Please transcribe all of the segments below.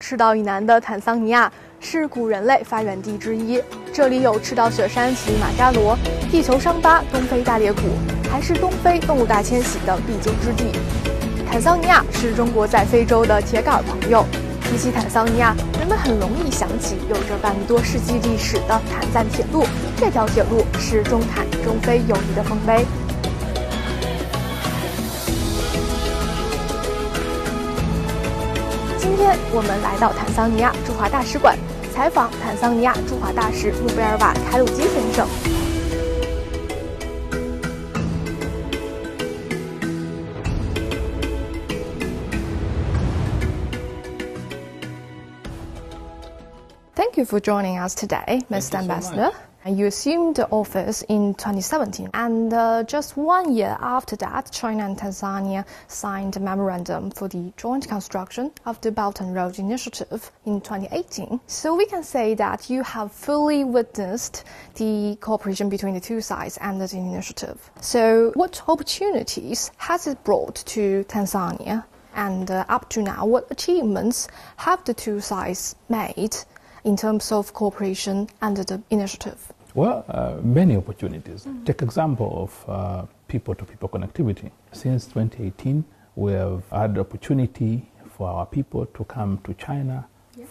赤道以南的坦桑尼亚是古人类发源地之一，这里有赤道雪山乞力马扎罗、地球伤疤东非大裂谷，还是东非动物大迁徙的必经之地。坦桑尼亚是中国在非洲的铁杆朋友。提起坦桑尼亚，人们很容易想起有着半个多世纪历史的坦赞铁路，这条铁路是中坦中非友谊的丰碑。今天我们来到坦桑尼亚驻华大使馆，采访坦桑尼亚驻华大使穆贝尔瓦凯鲁基先生。Thank you for joining us today, Mr. Ambassador. You assumed the office in 2017, and just 1 year after that, China and Tanzania signed a memorandum for the joint construction of the Belt and Road Initiative in 2018. So we can say that you have fully witnessed the cooperation between the two sides and the initiative. So what opportunities has it brought to Tanzania? And up to now, what achievements have the two sides made in terms of cooperation under the initiative? Well, many opportunities. Take example of people-to-people connectivity. Since 2018, we have had the opportunity for our people to come to China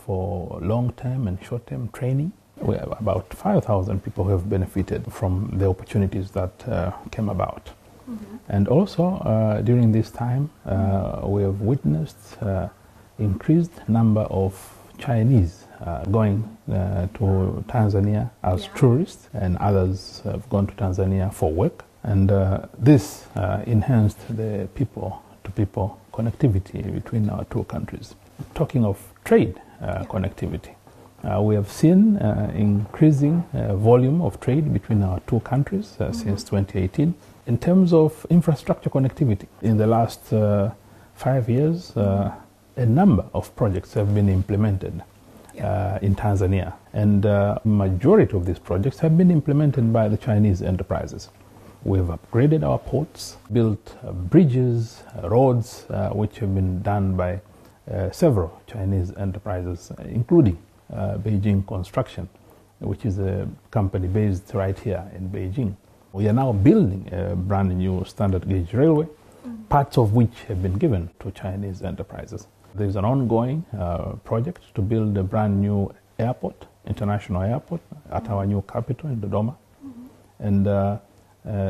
for long-term and short-term training. We have about 5,000 people who have benefited from the opportunities that came about. And also, during this time, we have witnessed increased number of Chinese going to Tanzania as tourists, and others have gone to Tanzania for work. And this enhanced the people-to-people connectivity between our two countries. Talking of trade connectivity, we have seen increasing volume of trade between our two countries since 2018. In terms of infrastructure connectivity, in the last 5 years, a number of projects have been implemented in Tanzania, and majority of these projects have been implemented by the Chinese enterprises. We've upgraded our ports, built bridges, roads, which have been done by several Chinese enterprises, including Beijing Construction, which is a company based right here in Beijing. We are now building a brand new standard gauge railway, parts of which have been given to Chinese enterprises. There is an ongoing project to build a brand new airport, international airport, at our new capital in Dodoma. And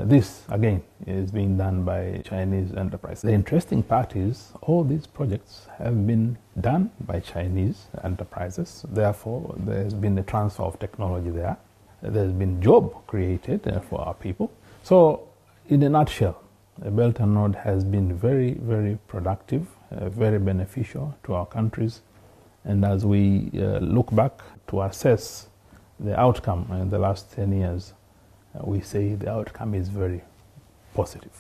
this, again, is being done by Chinese enterprise. The interesting part is all these projects have been done by Chinese enterprises. Therefore, there has been a transfer of technology there. There's been job created for our people. So, in a nutshell, the Belt and Road has been very, very productive, very beneficial to our countries. And as we look back to assess the outcome in the last 10 years, we say the outcome is very positive.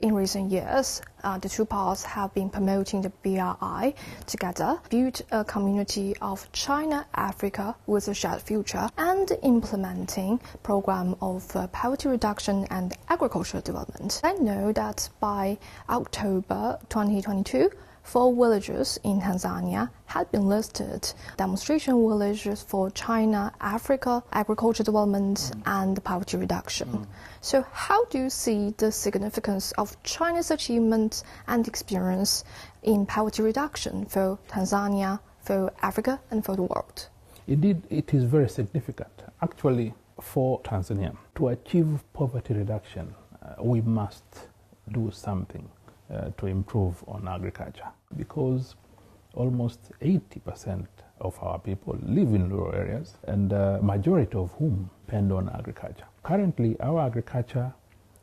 In recent years, the two parts have been promoting the BRI together, build a community of China-Africa with a shared future, and implementing program of poverty reduction and agricultural development. I know that by October 2022, 4 villages in Tanzania had been listed demonstration villages for China, Africa, agriculture development, and poverty reduction. So how do you see the significance of China's achievement and experience in poverty reduction for Tanzania, for Africa, and for the world? Indeed, it is very significant. Actually, for Tanzania, to achieve poverty reduction, we must do something to improve on agriculture, because almost 80% of our people live in rural areas, and the majority of whom depend on agriculture. Currently, our agriculture,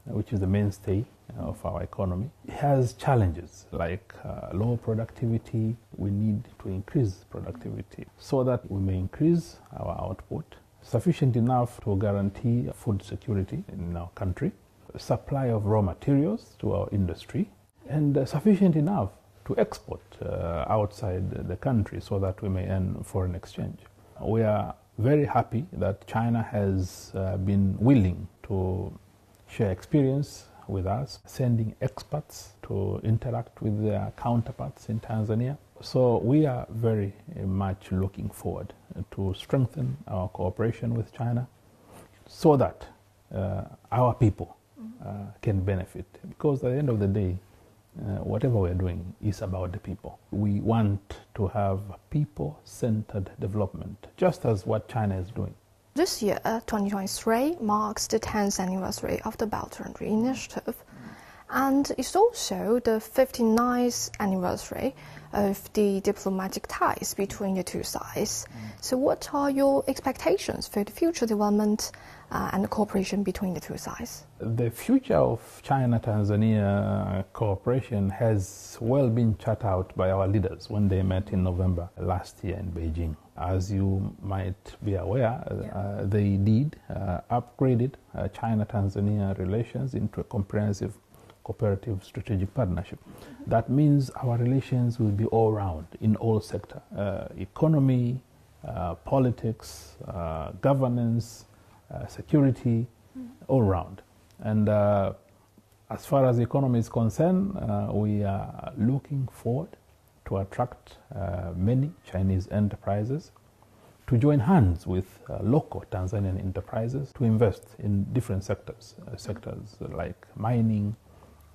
which is the mainstay of our economy, has challenges like low productivity. We need to increase productivity so that we may increase our output sufficient enough to guarantee food security in our country, supply of raw materials to our industry, and sufficient enough to export outside the country so that we may earn foreign exchange. We are very happy that China has been willing to share experience with us, sending experts to interact with their counterparts in Tanzania. So we are very much looking forward to strengthen our cooperation with China so that our people can benefit. Because at the end of the day, whatever we're doing is about the people. We want to have people-centered development, just as what China is doing. This year, 2023, marks the 10th anniversary of the Belt and Road Initiative. And it's also the 59th anniversary of the diplomatic ties between the two sides. So what are your expectations for the future development and the cooperation between the two sides? The future of China-Tanzania cooperation has well been charted out by our leaders when they met in November last year in Beijing. As you might be aware, they did upgraded China-Tanzania relations into a comprehensive cooperative strategic partnership. That means our relations will be all round in all sectors, economy, politics, governance, security, all round. And as far as the economy is concerned, we are looking forward to attract many Chinese enterprises to join hands with local Tanzanian enterprises to invest in different sectors, sectors like mining,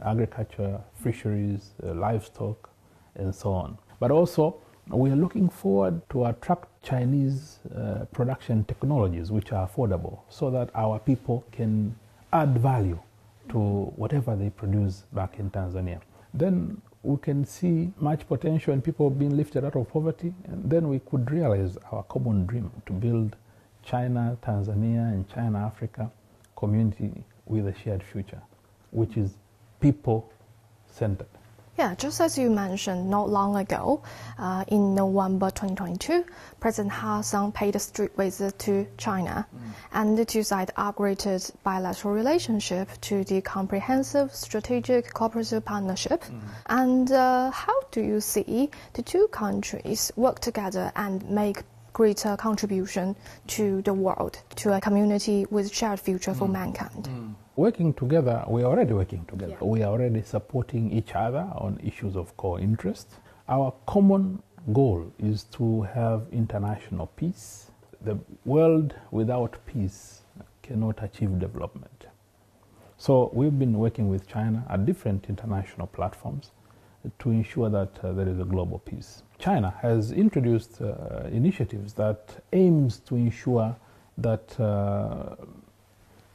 agriculture, fisheries, livestock, and so on. But also, we are looking forward to attract Chinese production technologies which are affordable so that our people can add value to whatever they produce back in Tanzania. Then we can see much potential in people being lifted out of poverty, and then we could realize our common dream to build China, Tanzania, and China-Africa community with a shared future, which is people-centered. Yeah, just as you mentioned not long ago, in November 2022, President Hassan paid a street visit to China, and the two sides upgraded bilateral relationship to the comprehensive strategic cooperative partnership. And how do you see the two countries work together and make greater contribution to the world, to a community with shared future for mankind? Working together, we are already working together. Yeah. We are already supporting each other on issues of core interest. Our common goal is to have international peace. The world without peace cannot achieve development. So we've been working with China at different international platforms to ensure that there is a global peace. China has introduced initiatives that aims to ensure that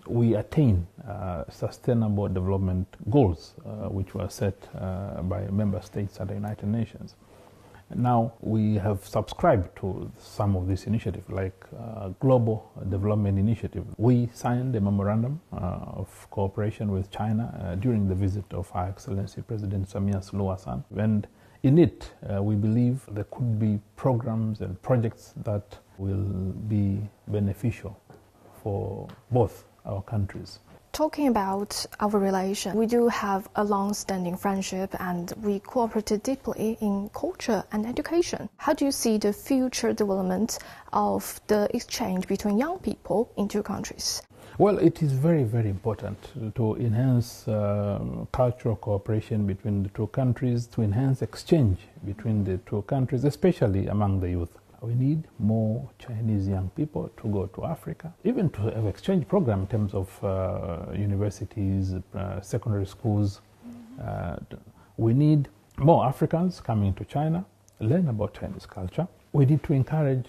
we attain sustainable development goals which were set by member states at the United Nations. Now we have subscribed to some of these initiatives, like Global Development Initiative. We signed a memorandum of cooperation with China during the visit of Her Excellency President Samia Suluhu Hassan. And in it, we believe there could be programs and projects that will be beneficial for both our countries. Talking about our relation, we do have a long-standing friendship and we cooperated deeply in culture and education. How do you see the future development of the exchange between young people in two countries? Well, it is very, very important to enhance cultural cooperation between the two countries, to enhance exchange between the two countries, especially among the youth. We need more Chinese young people to go to Africa, even to have exchange program in terms of universities, secondary schools. We need more Africans coming to China, learn about Chinese culture. We need to encourage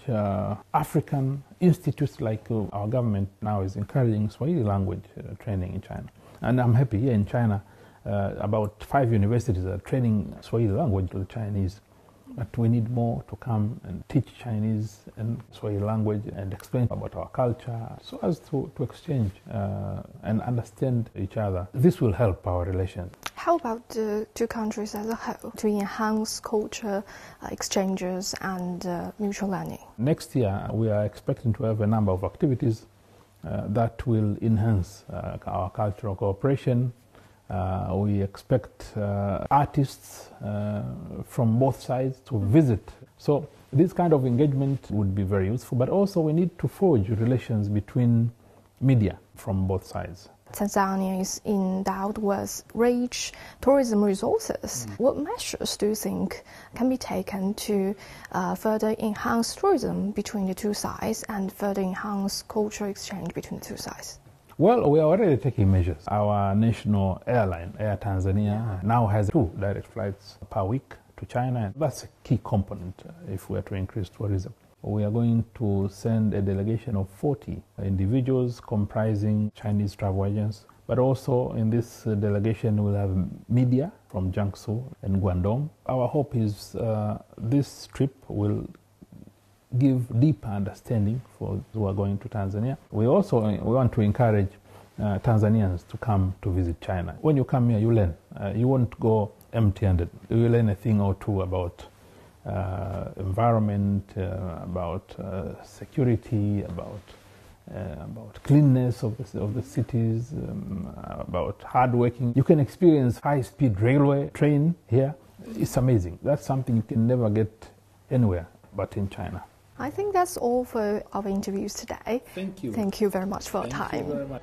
African institutes, like our government now is encouraging Swahili language training in China. And I'm happy here in China, about 5 universities are training Swahili language to the Chinese. But we need more to come and teach Chinese and Swahili language and explain about our culture so as to exchange and understand each other. This will help our relations. How about the two countries as a whole to enhance culture exchanges and mutual learning? Next year, we are expecting to have a number of activities that will enhance our cultural cooperation. We expect artists from both sides to visit. So this kind of engagement would be very useful, but also we need to forge relations between media from both sides. Tanzania is endowed with rich tourism resources. What measures do you think can be taken to further enhance tourism between the two sides and further enhance cultural exchange between the two sides? Well, we are already taking measures. Our national airline, Air Tanzania, now has 2 direct flights per week to China. That's a key component if we are to increase tourism. We are going to send a delegation of 40 individuals comprising Chinese travel agents, but also in this delegation we'll have media from Jiangsu and Guangdong. Our hope is this trip will give deeper understanding for those who are going to Tanzania. We want to encourage Tanzanians to come to visit China. When you come here, you learn. You won't go empty-handed. You learn a thing or two about environment, about security, about cleanness of the cities, about hard working. You can experience high-speed railway train here. It's amazing. That's something you can never get anywhere but in China. I think that's all for our interviews today. Thank you. Thank you very much for your time. Thank you very much.